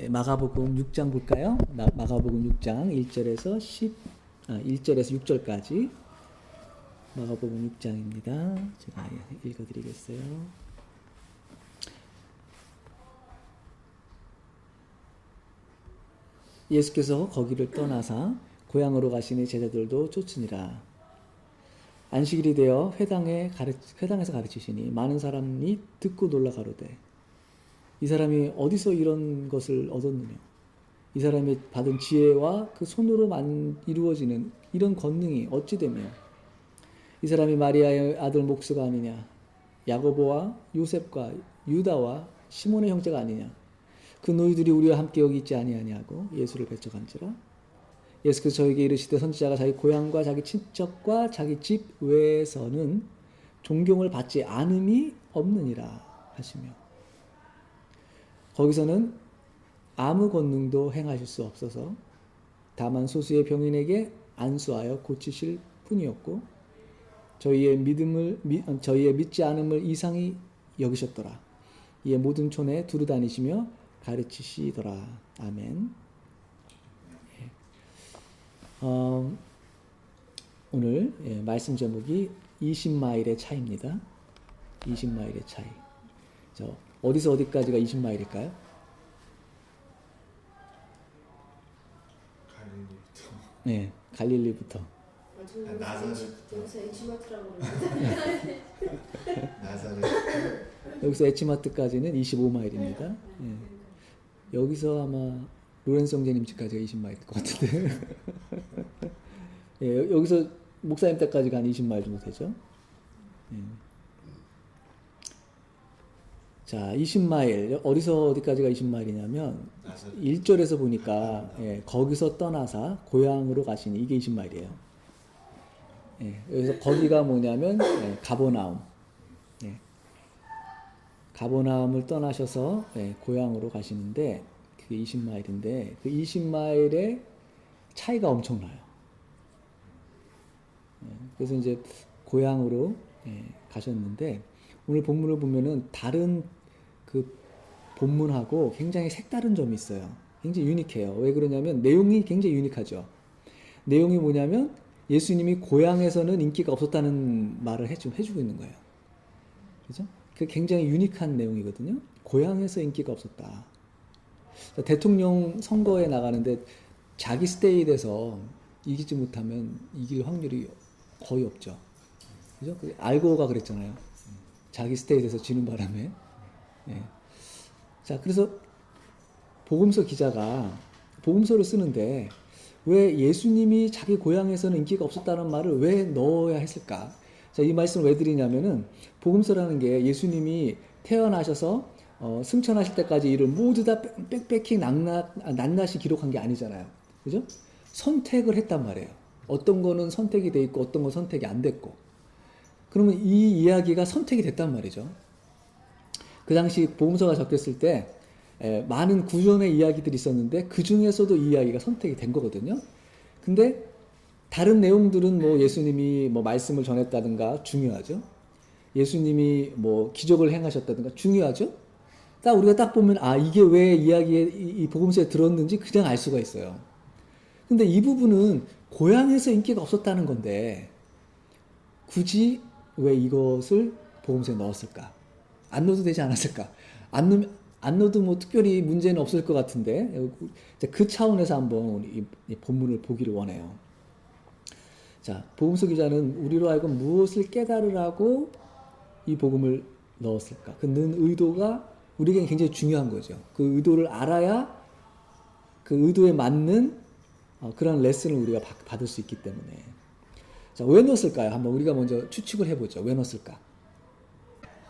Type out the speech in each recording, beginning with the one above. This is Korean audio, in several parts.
마가복음 6장 볼까요? 마가복음 6장 1절에서 6절까지 마가복음 6장입니다. 제가 읽어드리겠어요. 예수께서 거기를 떠나사 고향으로 가시니 제자들도 쫓으니라. 안식일이 되어 회당에서 가르치시니 많은 사람이 듣고 놀라 가로되 이 사람이 어디서 이런 것을 얻었느냐? 이 사람이 받은 지혜와 그 손으로 이루어지는 이런 권능이 어찌 되며 이 사람이 마리아의 아들 목수가 아니냐? 야고보와 요셉과 유다와 시몬의 형제가 아니냐? 그 너희들이 우리와 함께 여기 있지 아니하냐고 예수를 배척한지라. 예수께서 저에게 이르시되 선지자가 자기 고향과 자기 친척과 자기 집 외에서는 존경을 받지 않음이 없느니라 하시며 거기서는 아무 권능도 행하실 수 없어서 다만 소수의 병인에게 안수하여 고치실 뿐이었고 저희의 믿지 않음을 이상히 여기셨더라. 이에 모든 촌에 두루 다니시며 가르치시더라. 아멘. 오늘 말씀 제목이 20마일의 차이입니다. 20마일의 차이. 어디서 어디까지가 20마일일까요? 갈릴리부터. 네, 갈릴리부터. 나사렛부터. 여기서 에치마트라고 그러는데. 나사렛. 여기서 에치마트까지는 25마일입니다. 네. 여기서 아마 로렌스 형제님 집까지가 20마일일 것 같은데. 예, 여기서 목사님 때까지가 한 20마일 정도 되죠. 예. 자, 20마일. 어디서 어디까지가 20마일이냐면 1절에서 보니까 거기서 떠나사 고향으로 가시니 이게 20마일이에요. 예, 여기서 거기가 뭐냐면 가버나움. 예. 가버나움을 떠나셔서 고향으로 가시는데 그게 20마일인데 그 20마일의 차이가 엄청나요. 그래서 이제 고향으로 가셨는데 오늘 본문을 보면은 다른 그 본문하고 굉장히 색다른 점이 있어요. 굉장히 유니크해요. 왜 그러냐면 내용이 굉장히 유니크하죠. 내용이 뭐냐면 예수님이 고향에서는 인기가 없었다는 말을 해주고 있는 거예요. 그죠? 그 굉장히 유니크한 내용이거든요. 고향에서 인기가 없었다. 대통령 선거에 나가는데 자기 스테이트에서 이기지 못하면 이길 확률이 거의 없죠. 그죠? 알고가 그랬잖아요. 자기 스테이트에서 지는 바람에. 네. 자, 그래서 복음서 기자가 복음서를 쓰는데 왜 예수님이 자기 고향에서는 인기가 없었다는 말을 왜 넣어야 했을까? 자, 이 말씀을 왜 드리냐면은 복음서라는 게 예수님이 태어나셔서 승천하실 때까지 일을 모두 다 빽빽히 낱낱이 기록한 게 아니잖아요. 그죠? 선택을 했단 말이에요. 어떤 거는 선택이 돼 있고 어떤 건 선택이 안 됐고. 그러면 이 이야기가 선택이 됐단 말이죠. 그 당시 복음서가 적혔을 때 많은 구원의 이야기들이 있었는데 그 중에서도 이 이야기가 선택이 된 거거든요. 근데 다른 내용들은 뭐 예수님이 뭐 말씀을 전했다든가 중요하죠. 예수님이 뭐 기적을 행하셨다든가 중요하죠. 우리가 딱 보면 이게 왜 이야기에 이 복음서에 들었는지 그냥 알 수가 있어요. 근데 이 부분은 고향에서 인기가 없었다는 건데 굳이 왜 이것을 복음서에 넣었을까? 안 넣어도 되지 않았을까? 안 넣어도 뭐 특별히 문제는 없을 것 같은데 그 차원에서 한번 이 본문을 보기를 원해요. 자, 복음서 기자는 우리로 하여금 무엇을 깨달으라고 이 복음을 넣었을까? 그 넣은 의도가 우리에게 굉장히 중요한 거죠. 그 의도를 알아야 그 의도에 맞는 그런 레슨을 우리가 받을 수 있기 때문에. 자, 왜 넣었을까요? 한번 우리가 먼저 추측을 해보죠. 왜 넣었을까?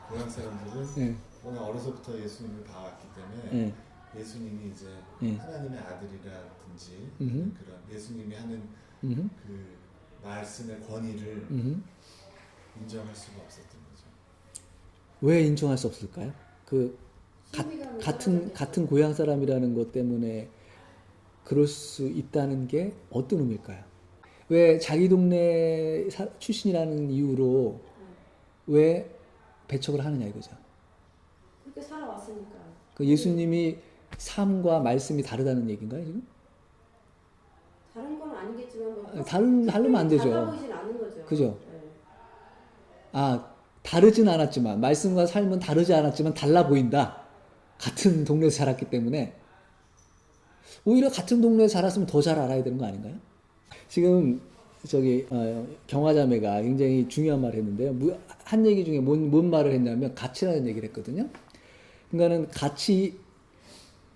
고향 사람들은 워낙 어려서부터 예수님을 봐왔기 때문에 예수님이 이제 하나님의 아들이라든지 그런 예수님이 하는 그 말씀의 권위를 인정할 수가 없었던 거죠. 왜 인정할 수 없을까요? 같은 고향 사람이라는 것 때문에 그럴 수 있다는 게 어떤 의미일까요? 왜 자기 동네 출신이라는 이유로 왜 배척을 하느냐 이거죠. 그렇게 살아왔으니까. 그 예수님이 삶과 말씀이 다르다는 얘기인가요 지금? 다른 건 아니겠지만 뭐 다르면 안 되죠. 달라 보이진 않은 거죠. 그죠? 네. 다르진 않았지만 말씀과 삶은 다르지 않았지만 달라 보인다. 같은 동네에서 자랐기 때문에 오히려 같은 동네에서 자랐으면 더 잘 알아야 되는 거 아닌가요? 지금 경화자매가 굉장히 중요한 말을 했는데요. 한 얘기 중에 뭔 말을 했냐면 가치라는 얘기를 했거든요. 그러니까는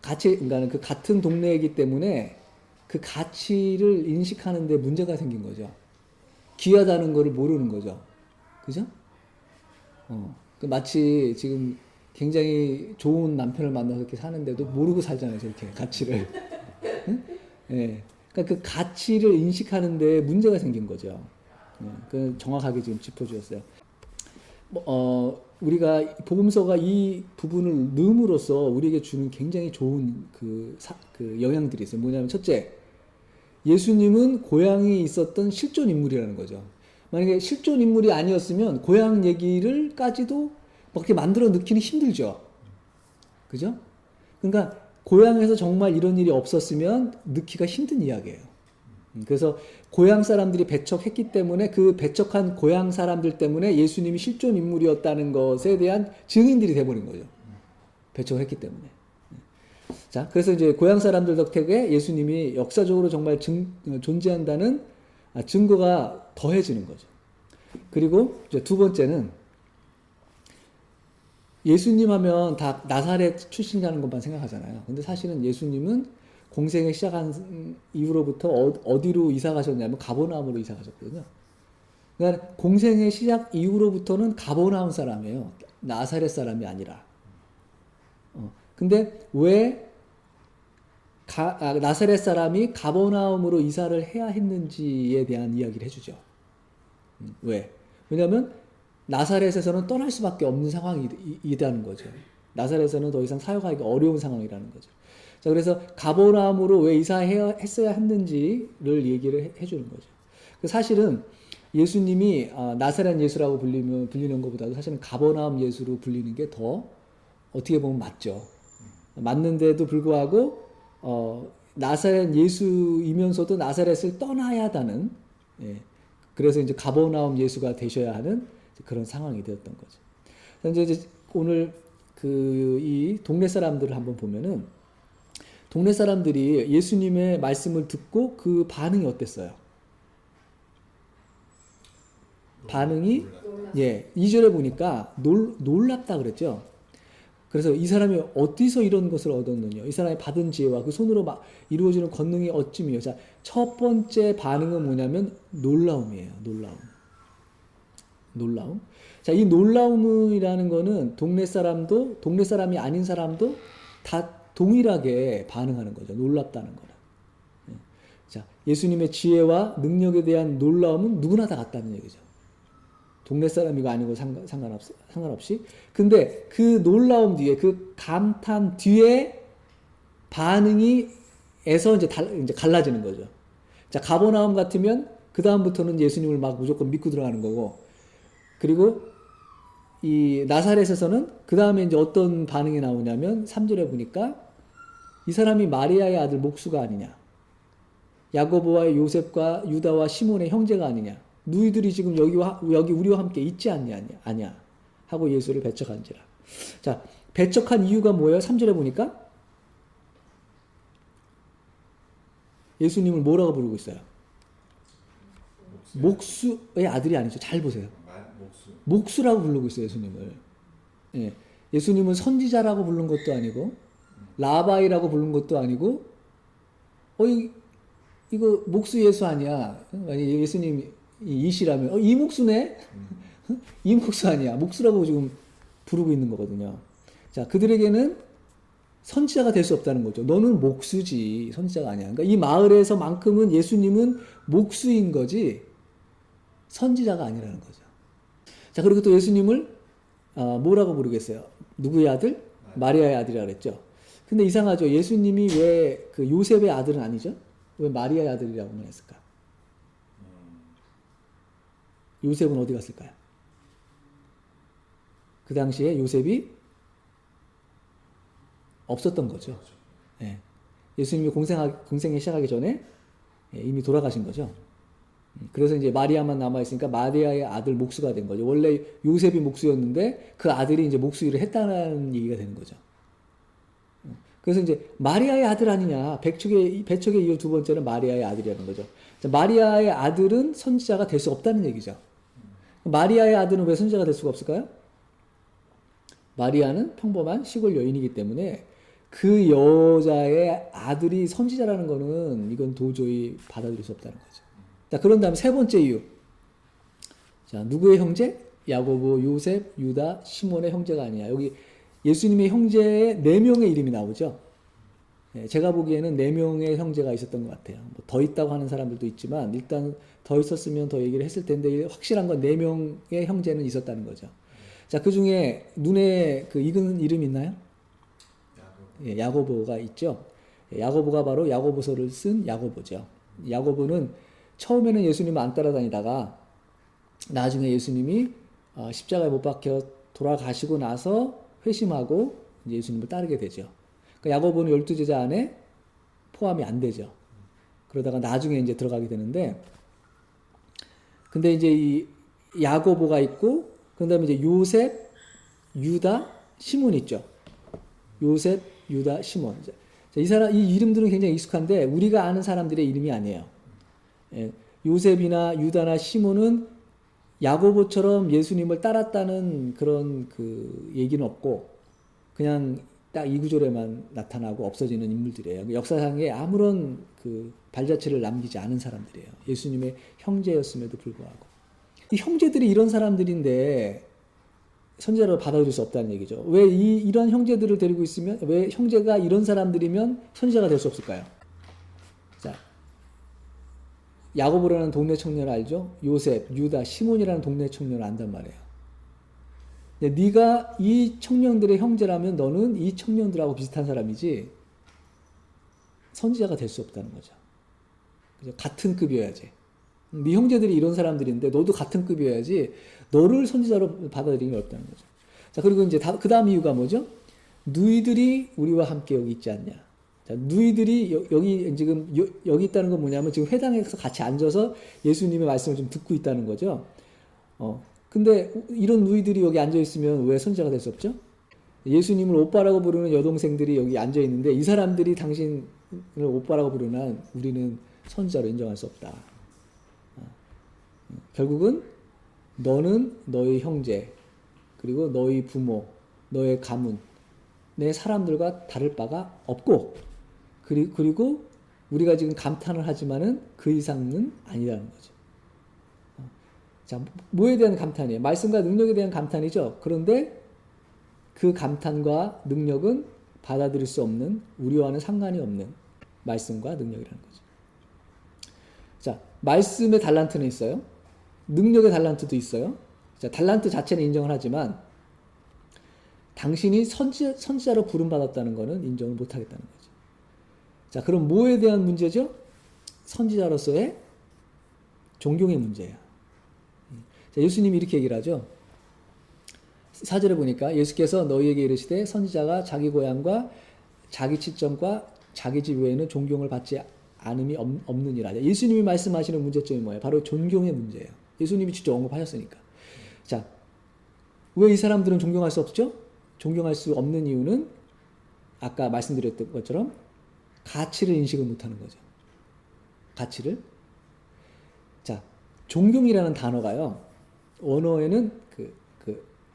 그러니까는 그 같은 동네이기 때문에 그 가치를 인식하는데 문제가 생긴 거죠. 귀하다는 거를 모르는 거죠. 그죠? 마치 지금 굉장히 좋은 남편을 만나서 이렇게 사는데도 모르고 살잖아요, 저렇게 가치를. 응? 예. 그러니까 그 가치를 인식하는데 문제가 생긴 거죠. 그 정확하게 지금 짚어주셨어요. 우리가 복음서가 이 부분을 넣음으로써 우리에게 주는 굉장히 좋은 그 영향들이 있어요. 뭐냐면 첫째, 예수님은 고향에 있었던 실존 인물이라는 거죠. 만약에 실존 인물이 아니었으면 고향 얘기를까지도 그렇게 만들어 넣기는 힘들죠. 그죠? 그러니까 고향에서 정말 이런 일이 없었으면 넣기가 힘든 이야기예요. 그래서 고향 사람들이 배척했기 때문에 그 배척한 고향 사람들 때문에 예수님이 실존 인물이었다는 것에 대한 증인들이 돼버린 거죠. 배척을 했기 때문에. 자, 그래서 이제 고향 사람들 덕택에 예수님이 역사적으로 정말 존재한다는 증거가 더해지는 거죠. 그리고 이제 두 번째는 예수님 하면 다 나사렛 출신이라는 것만 생각하잖아요. 근데 사실은 예수님은 공생을 시작한 이후로부터 어디로 이사 가셨냐면 가버나움으로 이사 가셨거든요. 그러니까 공생의 시작 이후로부터는 가버나움 사람이에요. 나사렛 사람이 아니라. 근데 왜 나사렛 사람이 가버나움으로 이사를 해야 했는지에 대한 이야기를 해주죠. 왜? 왜냐하면 나사렛에서는 떠날 수밖에 없는 상황이라는 거죠. 나사렛에서는 더 이상 사역하기가 어려운 상황이라는 거죠. 자, 그래서 가버나움으로 왜 이사했어야 했는지를 얘기를 해주는 거죠. 사실은 예수님이 나사렛 예수라고 불리는 것보다도 사실은 가버나움 예수로 불리는 게 더 어떻게 보면 맞죠. 맞는데도 불구하고 나사렛 예수이면서도 나사렛을 떠나야 하다는, 그래서 이제 가버나움 예수가 되셔야 하는 그런 상황이 되었던 거죠. 이제 오늘 이 동네 사람들을 한번 보면은 동네 사람들이 예수님의 말씀을 듣고 그 반응이 어땠어요? 반응이 2절에 보니까 놀랍다 그랬죠. 그래서 이 사람이 어디서 이런 것을 얻었느냐, 이 사람이 받은 지혜와 그 손으로 이루어지는 권능이 어찌미요. 자, 첫 번째 반응은 뭐냐면 놀라움이에요. 놀라움. 자, 이 놀라움이라는 거는 동네 사람이 아닌 사람도 다 동일하게 반응하는 거죠. 놀랍다는 거는. 자, 예수님의 지혜와 능력에 대한 놀라움은 누구나 다 같다는 얘기죠. 동네 사람이고 아니고 상관없이. 근데 그 놀라움 뒤에, 그 감탄 뒤에 반응이에서 이제 갈라지는 거죠. 자, 가버나움 같으면 그 다음부터는 예수님을 막 무조건 믿고 들어가는 거고, 그리고 이 나사렛에서는 그 다음에 이제 어떤 반응이 나오냐면 3절에 보니까 이 사람이 마리아의 아들 목수가 아니냐, 야고보와 요셉과 유다와 시몬의 형제가 아니냐, 너희들이 지금 여기 우리와 함께 있지 아니냐 하고 예수를 배척한지라. 자, 배척한 이유가 뭐예요? 3절에 보니까 예수님을 뭐라고 부르고 있어요? 목수의 아들이 아니죠. 잘 보세요. 목수라고 부르고 있어요, 예수님을. 예수님은 선지자라고 부른 것도 아니고, 라바이라고 부른 것도 아니고, 이거 목수 예수 아니야. 만약 예수님이 이시라면, 이 목수네? 이 목수 아니야. 목수라고 지금 부르고 있는 거거든요. 자, 그들에게는 선지자가 될 수 없다는 거죠. 너는 목수지, 선지자가 아니야. 그러니까 이 마을에서만큼은 예수님은 목수인 거지, 선지자가 아니라는 거죠. 자, 그리고 또 예수님을 뭐라고 부르겠어요? 누구의 아들? 마리아의 아들이라고 그랬죠. 근데 이상하죠. 예수님이 왜 그 요셉의 아들은 아니죠? 왜 마리아의 아들이라고만 했을까? 요셉은 어디 갔을까요? 그 당시에 요셉이 없었던 거죠. 예. 예수님이 공생에 시작하기 전에 이미 돌아가신 거죠. 그래서 이제 마리아만 남아있으니까 마리아의 아들 목수가 된 거죠. 원래 요셉이 목수였는데 그 아들이 이제 목수 일을 했다는 얘기가 되는 거죠. 그래서 이제 마리아의 아들 아니냐. 배척에 이어 두 번째는 마리아의 아들이라는 거죠. 마리아의 아들은 선지자가 될 수 없다는 얘기죠. 마리아의 아들은 왜 선지자가 될 수가 없을까요? 마리아는 평범한 시골 여인이기 때문에 그 여자의 아들이 선지자라는 거는 이건 도저히 받아들일 수 없다는 거죠. 자, 그런 다음에 세 번째 이유. 자, 누구의 형제? 야고보, 요셉, 유다, 시몬의 형제가 아니야. 여기 예수님의 형제의 4명의 이름이 나오죠. 제가 보기에는 4명의 형제가 있었던 것 같아요. 뭐 더 있다고 하는 사람들도 있지만 일단 더 있었으면 더 얘기를 했을 텐데 확실한 건 4명의 형제는 있었다는 거죠. 자, 그 중에 눈에 그 익은 이름 있나요? 야고보가 있죠. 야고보가 바로 야고보서를 쓴 야고보죠. 야고보는 처음에는 예수님을 안 따라다니다가 나중에 예수님이 십자가에 못 박혀 돌아가시고 나서 회심하고 이제 예수님을 따르게 되죠. 그러니까 야고보는 12제자 안에 포함이 안 되죠. 그러다가 나중에 이제 들어가게 되는데, 근데 이제 이 야고보가 있고, 그 다음에 이제 요셉, 유다, 시몬 있죠. 요셉, 유다, 시몬. 이 이름들은 굉장히 익숙한데 우리가 아는 사람들의 이름이 아니에요. 요셉이나 유다나 시몬은 야고보처럼 예수님을 따랐다는 그런 그 얘기는 없고 그냥 딱 이 구절에만 나타나고 없어지는 인물들이에요. 역사상에 아무런 그 발자취를 남기지 않은 사람들이에요. 예수님의 형제였음에도 불구하고. 이 형제들이 이런 사람들인데 선지자로 받아들일 수 없다는 얘기죠. 왜 이런 형제들을 데리고 있으면, 왜 형제가 이런 사람들이면 선지자가 될 수 없을까요? 자, 야고보라는 동네 청년을 알죠? 요셉, 유다, 시몬이라는 동네 청년을 안단 말이에요. 네가 이 청년들의 형제라면 너는 이 청년들하고 비슷한 사람이지 선지자가 될 수 없다는 거죠. 그죠? 같은 급이어야지. 네 형제들이 이런 사람들인데 너도 같은 급이어야지 너를 선지자로 받아들이기 어렵다는 거죠. 자, 그리고 이제 그 다음 이유가 뭐죠? 누이들이 우리와 함께 여기 있지 않냐. 자, 누이들이 여기 지금 여기 있다는 건 뭐냐면 지금 회당에서 같이 앉아서 예수님의 말씀을 좀 듣고 있다는 거죠. 근데 이런 누이들이 여기 앉아 있으면 왜 선지자가 될 수 없죠? 예수님을 오빠라고 부르는 여동생들이 여기 앉아 있는데 이 사람들이 당신을 오빠라고 부르면 우리는 선지자로 인정할 수 없다. 결국은 너는 너의 형제, 그리고 너의 부모, 너의 가문, 내 사람들과 다를 바가 없고, 그리고 우리가 지금 감탄을 하지만은 그 이상은 아니라는 거죠. 자, 뭐에 대한 감탄이에요? 말씀과 능력에 대한 감탄이죠. 그런데 그 감탄과 능력은 받아들일 수 없는, 우리와는 상관이 없는 말씀과 능력이라는 거죠. 자, 말씀의 달란트는 있어요. 능력의 달란트도 있어요. 자, 달란트 자체는 인정을 하지만 당신이 선지자로 부름받았다는 것은 인정을 못하겠다는 거죠. 자, 그럼 뭐에 대한 문제죠? 선지자로서의 존경의 문제예요. 자, 예수님이 이렇게 얘기를 하죠. 4절에 보니까 예수께서 너희에게 이르시되 선지자가 자기 고향과 자기 친정과 자기 집 외에는 존경을 받지 않음이 없느니라. 예수님이 말씀하시는 문제점이 뭐예요? 바로 존경의 문제예요. 예수님이 직접 언급하셨으니까. 자, 왜 이 사람들은 존경할 수 없죠? 존경할 수 없는 이유는 아까 말씀드렸던 것처럼 가치를 인식을 못하는 거죠. 가치를. 자, 존경이라는 단어가요. 원어에는 그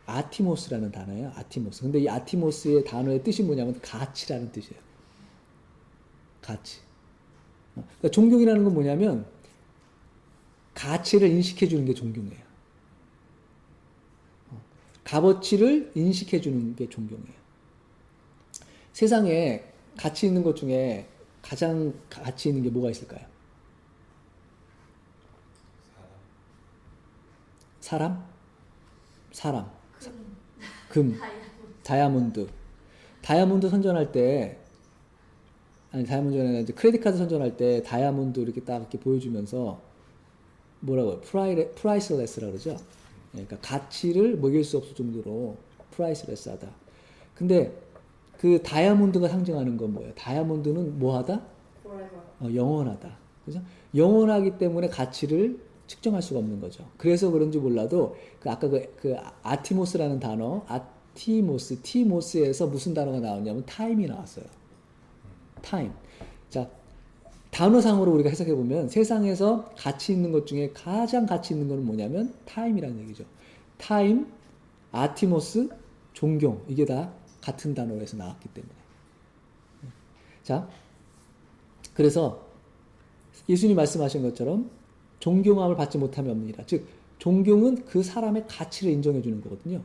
아티모스라는 단어예요. 아티모스. 근데 이 아티모스의 단어의 뜻이 뭐냐면 가치라는 뜻이에요. 가치. 그러니까 존경이라는 건 뭐냐면 가치를 인식해 주는 게 존경이에요. 값어치를 인식해 주는 게 존경이에요. 세상에 가치 있는 것 중에 가장 가치 있는 게 뭐가 있을까요? 사람? 금. 다이아몬드. 다이아몬드 선전할 때, 아니, 다이아몬드가 아니라 이제 크레딧 카드 선전할 때 다이아몬드 이렇게 딱 이렇게 보여주면서 뭐라고요? 프라이스레스라고 그러죠? 그러니까 가치를 먹일 수 없을 정도로 프라이스레스하다. 근데 그 다이아몬드가 상징하는 건 뭐예요? 다이아몬드는 뭐하다? forever. 영원하다. 그죠? 영원하기 때문에 가치를 측정할 수가 없는 거죠. 그래서 그런지 몰라도 그 아까 그 아티모스라는 단어, 티모스에서 무슨 단어가 나왔냐면 타임이 나왔어요. 타임. 자, 단어상으로 우리가 해석해 보면 세상에서 가치 있는 것 중에 가장 가치 있는 것은 뭐냐면 타임이라는 얘기죠. 타임, 아티모스, 존경, 이게 다 같은 단어에서 나왔기 때문에. 자, 그래서 예수님 말씀하신 것처럼 존경함을 받지 못하면 없느니라. 즉, 존경은 그 사람의 가치를 인정해 주는 거거든요.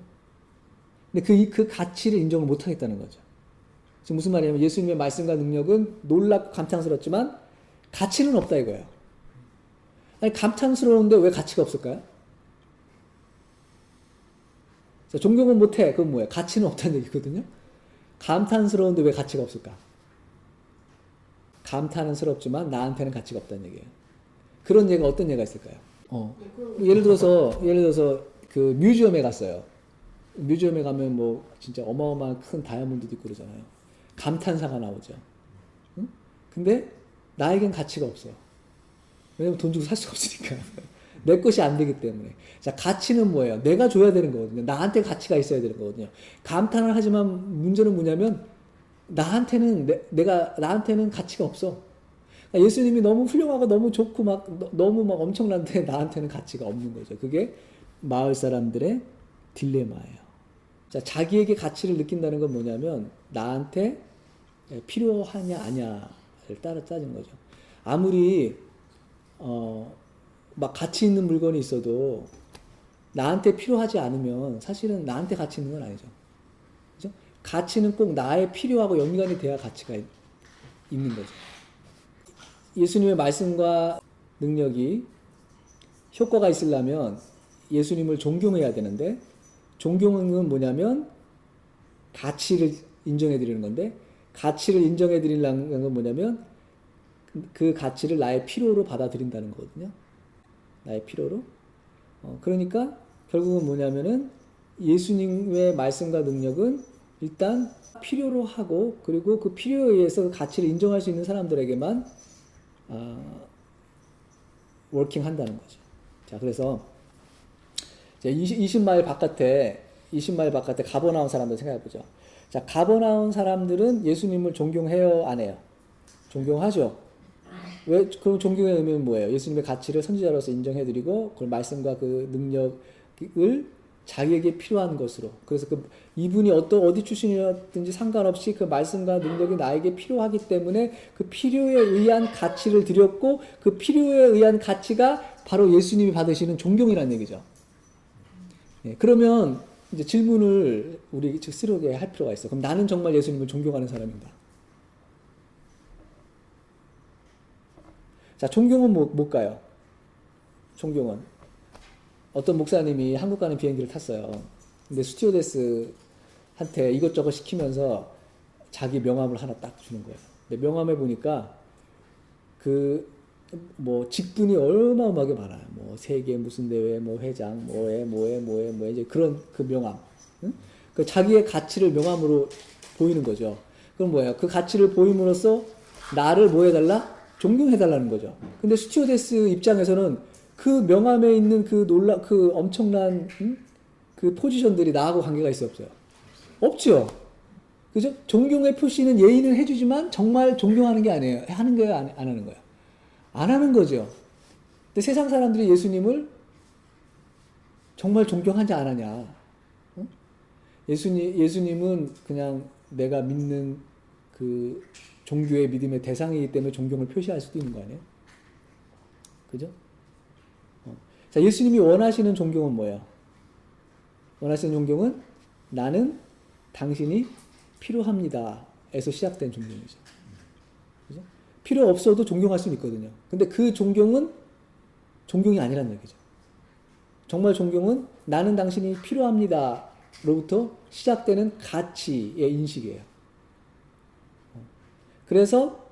근데 그 가치를 인정을 못 하겠다는 거죠. 지금 무슨 말이냐면 예수님의 말씀과 능력은 놀랍고 감탄스럽지만 가치는 없다 이거예요. 아니, 감탄스러운데 왜 가치가 없을까요? 자, 존경은 못해. 그건 뭐예요? 가치는 없다는 얘기거든요. 감탄스러운데 왜 가치가 없을까? 감탄은 스럽지만 나한테는 가치가 없다는 얘기예요. 그런 예가 어떤 예가 있을까요? 예를 들어서 그 뮤지엄에 갔어요. 뮤지엄에 가면 뭐 진짜 어마어마한 큰 다이아몬드도 있고 그러잖아요. 감탄사가 나오죠. 응? 근데 나에겐 가치가 없어. 왜냐면 돈 주고 살 수가 없으니까. 내 것이 안 되기 때문에. 자, 가치는 뭐예요? 내가 줘야 되는 거거든요. 나한테 가치가 있어야 되는 거거든요. 감탄을 하지만 문제는 뭐냐면 나한테는 나한테는 가치가 없어. 그러니까 예수님이 너무 훌륭하고 너무 좋고 너무 엄청난데 나한테는 가치가 없는 거죠. 그게 마을 사람들의 딜레마예요. 자, 자기에게 가치를 느낀다는 건 뭐냐면 나한테 필요하냐 아냐를 따라 따진 거죠. 아무리 막 가치 있는 물건이 있어도 나한테 필요하지 않으면 사실은 나한테 가치 있는 건 아니죠. 그죠? 가치는 꼭 나의 필요하고 연관이 돼야 가치가 있는 거죠. 예수님의 말씀과 능력이 효과가 있으려면 예수님을 존경해야 되는데 존경은 뭐냐면 가치를 인정해 드리는 건데 가치를 인정해 드리는 건 뭐냐면 그 가치를 나의 필요로 받아들인다는 거거든요. 나의 필요로. 그러니까 결국은 뭐냐면은 예수님의 말씀과 능력은 일단 필요로 하고 그리고 그 필요에 의해서 그 가치를 인정할 수 있는 사람들에게만 워킹 한다는 거죠. 자, 그래서 20마일 바깥에 가버나움 사람들 생각해 보죠. 자, 가버나움 사람들은 예수님을 존경해요, 안 해요? 존경하죠. 왜, 그럼 존경의 의미는 뭐예요? 예수님의 가치를 선지자로서 인정해드리고, 그 말씀과 그 능력을 자기에게 필요한 것으로. 그래서 이분이 어디 출신이라든지 상관없이 그 말씀과 능력이 나에게 필요하기 때문에 그 필요에 의한 가치를 드렸고, 그 필요에 의한 가치가 바로 예수님이 받으시는 존경이라는 얘기죠. 예, 그러면 이제 질문을 우리 스스로에게 할 필요가 있어. 그럼 나는 정말 예수님을 존경하는 사람인가? 자, 존경은 뭘까요? 존경은 어떤 목사님이 한국 가는 비행기를 탔어요. 근데 스튜어데스한테 이것저것 시키면서 자기 명함을 하나 딱 주는 거예요. 근데 명함에 보니까 직분이 어마어마하게 많아요. 뭐 세계 무슨 대회, 뭐 회장, 뭐에 이제 그런 그 명함. 응? 그 자기의 가치를 명함으로 보이는 거죠. 그럼 뭐예요? 그 가치를 보임으로써 나를 뭐 해달라? 존경해달라는 거죠. 근데 스튜어데스 입장에서는 그 명함에 있는 그 엄청난, 그 포지션들이 나하고 관계가 있어요, 없어요? 없죠? 그죠? 존경의 표시는 예의는 해주지만 정말 존경하는 게 아니에요. 하는 거예요, 안 하는 거예요? 안 하는 거죠. 근데 세상 사람들이 예수님을 정말 존경하지 않았냐? 응? 예수님은 그냥 내가 믿는 그 종교의 믿음의 대상이기 때문에 존경을 표시할 수도 있는 거 아니에요? 그죠? 자, 예수님이 원하시는 존경은 뭐예요? 원하시는 존경은 나는 당신이 필요합니다. 에서 시작된 존경이죠. 그죠? 필요 없어도 존경할 수는 있거든요. 근데 그 존경은 존경이 아니라는 얘기죠. 정말 존경은 나는 당신이 필요합니다. 로부터 시작되는 가치의 인식이에요. 그래서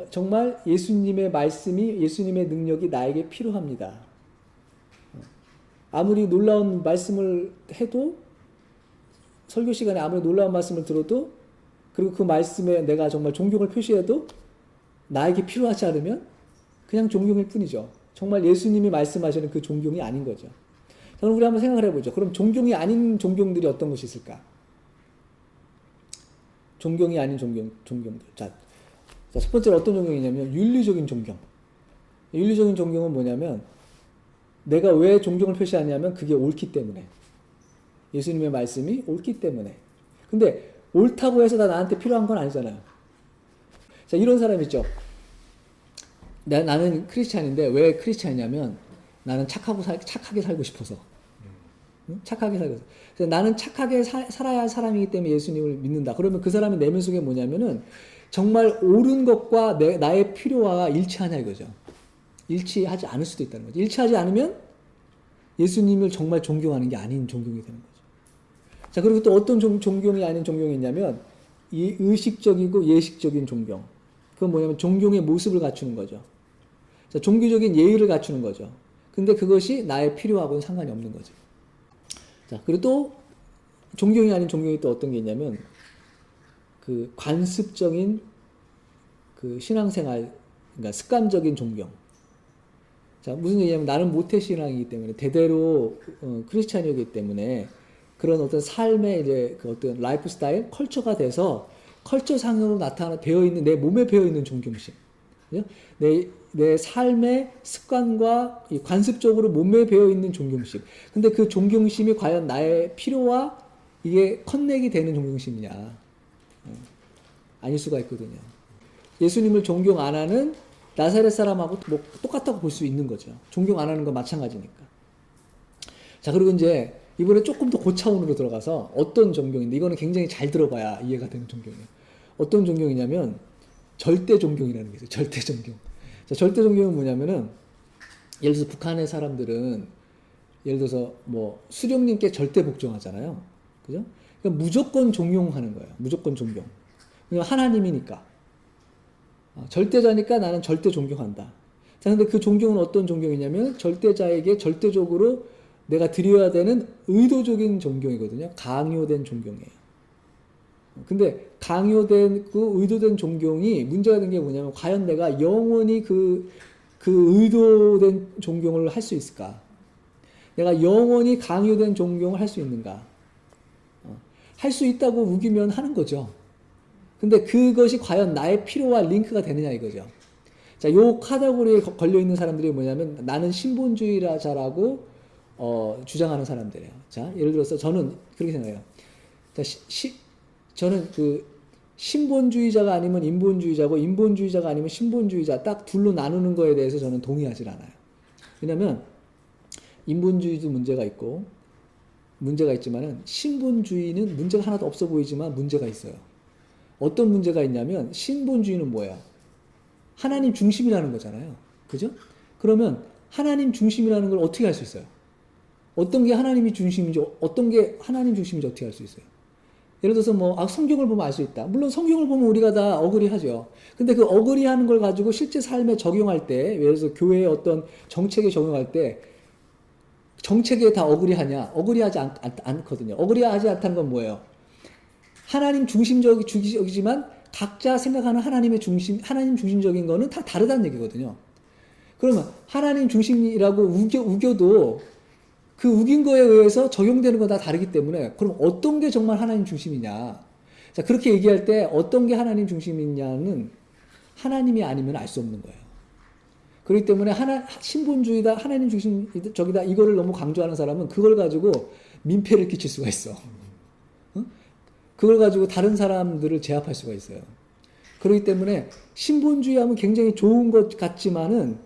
정말 예수님의 말씀이 예수님의 능력이 나에게 필요합니다. 아무리 놀라운 말씀을 해도 설교 시간에 아무리 놀라운 말씀을 들어도 그리고 그 말씀에 내가 정말 존경을 표시해도 나에게 필요하지 않으면 그냥 존경일 뿐이죠. 정말 예수님이 말씀하시는 그 존경이 아닌 거죠. 자, 그럼 우리 한번 생각을 해보죠. 그럼 존경이 아닌 존경들이 어떤 것이 있을까? 존경이 아닌 존경들. 자, 첫 번째로 어떤 존경이냐면 윤리적인 존경. 윤리적인 존경은 뭐냐면 내가 왜 존경을 표시하냐면 그게 옳기 때문에. 예수님의 말씀이 옳기 때문에. 근데 옳다고 해서 다 나한테 필요한 건 아니잖아요. 자, 이런 사람 있죠. 나는 크리스찬인데 왜 크리스찬이냐면 나는 착하게 살고 싶어서. 응? 착하게 살고 싶어서. 그래서 나는 착하게 살아야 할 사람이기 때문에 예수님을 믿는다. 그러면 그 사람의 내면 속에 뭐냐면은 정말 옳은 것과 나의 필요와 일치하냐 이거죠. 일치하지 않을 수도 있다는 거죠. 일치하지 않으면 예수님을 정말 존경하는 게 아닌 존경이 되는 거죠. 자, 그리고 또 어떤 존경이 아닌 존경이 있냐면 이 의식적이고 예식적인 존경. 그건 뭐냐면 존경의 모습을 갖추는 거죠. 자, 종교적인 예의를 갖추는 거죠. 근데 그것이 나의 필요하고는 상관이 없는 거죠. 자, 그리고 또 존경이 아닌 존경이 또 어떤 게 있냐면 그 관습적인 그 신앙생활, 그러니까 습관적인 존경. 자, 무슨 얘기냐면 나는 모태신앙이기 때문에 대대로 크리스찬이기 때문에 그런 어떤 삶의 이제 그 어떤 라이프 스타일, 컬처가 돼서 컬처상으로 되어 있는 내 몸에 배어 있는 존경심. 내 삶의 습관과 관습적으로 몸에 배어 있는 존경심. 근데 그 존경심이 과연 나의 필요와 이게 커넥이 되는 존경심이냐? 아닐 수가 있거든요. 예수님을 존경 안 하는 나사렛 사람하고 뭐 똑같다고 볼 수 있는 거죠. 존경 안 하는 건 마찬가지니까. 자, 그리고 이제 이번에 조금 더 고차원으로 들어가서 어떤 존경인데 이거는 굉장히 잘 들어봐야 이해가 되는 존경이에요. 어떤 존경이냐면 절대 존경이라는 게 있어요. 절대 존경. 자, 절대 존경은 뭐냐면은 예를 들어서 북한의 사람들은 예를 들어서 뭐 수령님께 절대 복종하잖아요. 그죠? 그러니까 무조건 존경하는 거예요. 무조건 존경. 왜냐면 하나님이니까. 절대자니까 나는 절대 존경한다. 자, 근데 그 존경은 어떤 존경이냐면 절대자에게 절대적으로 내가 드려야 되는 의도적인 존경이거든요. 강요된 존경이에요. 근데 강요된 그 의도된 존경이 문제가 된 게 뭐냐면 과연 내가 영원히 그 의도된 존경을 할 수 있을까? 내가 영원히 강요된 존경을 할 수 있는가? 할 수 있다고 우기면 하는 거죠. 근데 그것이 과연 나의 필요와 링크가 되느냐 이거죠. 자, 요 카테고리에 걸려 있는 사람들이 뭐냐면 나는 신본주의자라고 주장하는 사람들이에요. 자, 예를 들어서 저는 그렇게 생각해요. 자, 저는 그 신본주의자가 아니면 인본주의자고 인본주의자가 아니면 신본주의자 딱 둘로 나누는 거에 대해서 저는 동의하지 않아요. 왜냐하면 인본주의도 문제가 있고 문제가 있지만은 신본주의는 문제가 하나도 없어 보이지만 문제가 있어요. 어떤 문제가 있냐면 신본주의는 뭐예요? 하나님 중심이라는 거잖아요. 그죠? 그러면 하나님 중심이라는 걸 어떻게 할 수 있어요? 어떤 게 하나님이 중심인지 어떤 게 하나님 중심인지 어떻게 할 수 있어요? 예를 들어서 뭐 성경을 보면 알 수 있다. 물론 성경을 보면 우리가 다 어그리하죠. 근데 그 어그리하는 걸 가지고 실제 삶에 적용할 때, 예를 들어서 교회의 어떤 정책에 적용할 때 정책에 다 어그리하냐? 어그리하지 않거든요. 어그리하지 않다는 건 뭐예요? 하나님 중심적이지만 각자 생각하는 하나님 중심적인 거는 다 다르다는 얘기거든요. 그러면 하나님 중심이라고 우겨도 그 우긴 거에 의해서 적용되는 건 다 다르기 때문에 그럼 어떤 게 정말 하나님 중심이냐? 자, 그렇게 얘기할 때 어떤 게 하나님 중심이냐는 하나님이 아니면 알 수 없는 거예요. 그렇기 때문에 신본주의다, 하나님 중심적이다 이거를 너무 강조하는 사람은 그걸 가지고 민폐를 끼칠 수가 있어. 그걸 가지고 다른 사람들을 제압할 수가 있어요. 그렇기 때문에 신본주의 하면 굉장히 좋은 것 같지만은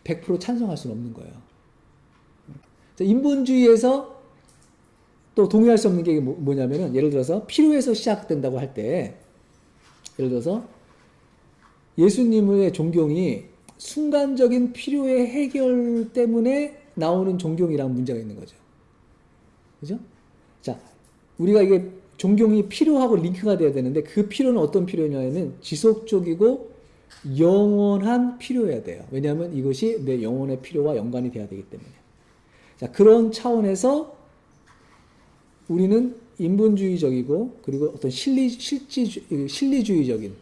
100% 찬성할 수는 없는 거예요. 인본주의에서 또 동의할 수 없는 게 뭐냐면은 예를 들어서 필요에서 시작된다고 할 때 예를 들어서 예수님의 존경이 순간적인 필요의 해결 때문에 나오는 존경이라는 문제가 있는 거죠. 그죠? 자, 우리가 이게 존경이 필요하고 링크가 돼야 되는데 그 필요는 어떤 필요냐면 지속적이고 영원한 필요여야 돼요. 왜냐하면 이것이 내 영혼의 필요와 연관이 돼야 되기 때문에. 자, 그런 차원에서 우리는 인본주의적이고 그리고 어떤 실리주의적인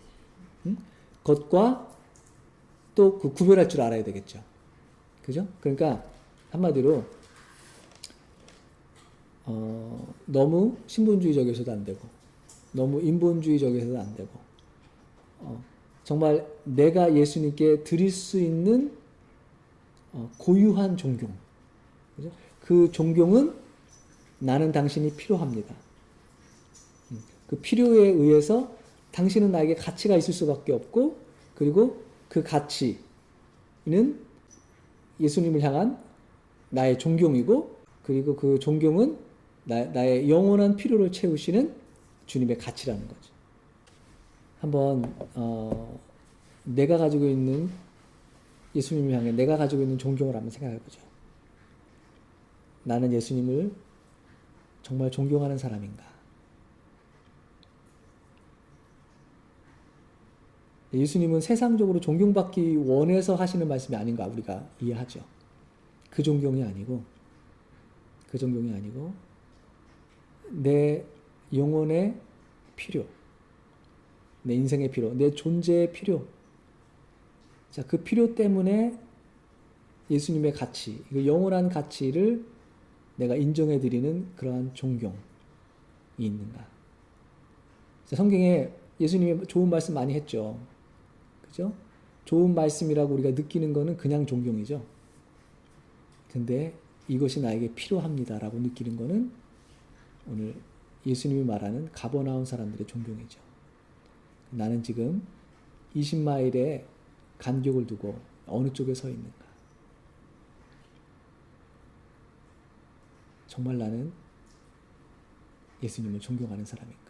것과 또 그 구별할 줄 알아야 되겠죠. 그죠? 그러니까 한마디로 너무 신본주의적이어서도 안 되고 너무 인본주의적이어서도 안 되고 정말 내가 예수님께 드릴 수 있는 고유한 존경. 그죠? 그 존경은 나는 당신이 필요합니다. 그 필요에 의해서 당신은 나에게 가치가 있을 수밖에 없고 그리고 그 가치는 예수님을 향한 나의 존경이고 그리고 그 존경은 나의 영원한 필요를 채우시는 주님의 가치라는 거죠. 한번 내가 가지고 있는 예수님을 향해 내가 가지고 있는 존경을 한번 생각해 보죠. 나는 예수님을 정말 존경하는 사람인가? 예수님은 세상적으로 존경받기 원해서 하시는 말씀이 아닌가 우리가 이해하죠. 그 존경이 아니고 내 영혼의 필요, 내 인생의 필요, 내 존재의 필요. 자, 그 필요 때문에 예수님의 가치, 그 영원한 가치를 내가 인정해 드리는 그러한 존경이 있는가. 자, 성경에 예수님이 좋은 말씀 많이 했죠. 그죠? 좋은 말씀이라고 우리가 느끼는 거는 그냥 존경이죠. 근데 이것이 나에게 필요합니다라고 느끼는 거는 오늘 예수님이 말하는 가버나움 사람들의 존경이죠. 나는 지금 20마일의 간격을 두고 어느 쪽에 서 있는가? 정말 나는 예수님을 존경하는 사람인가?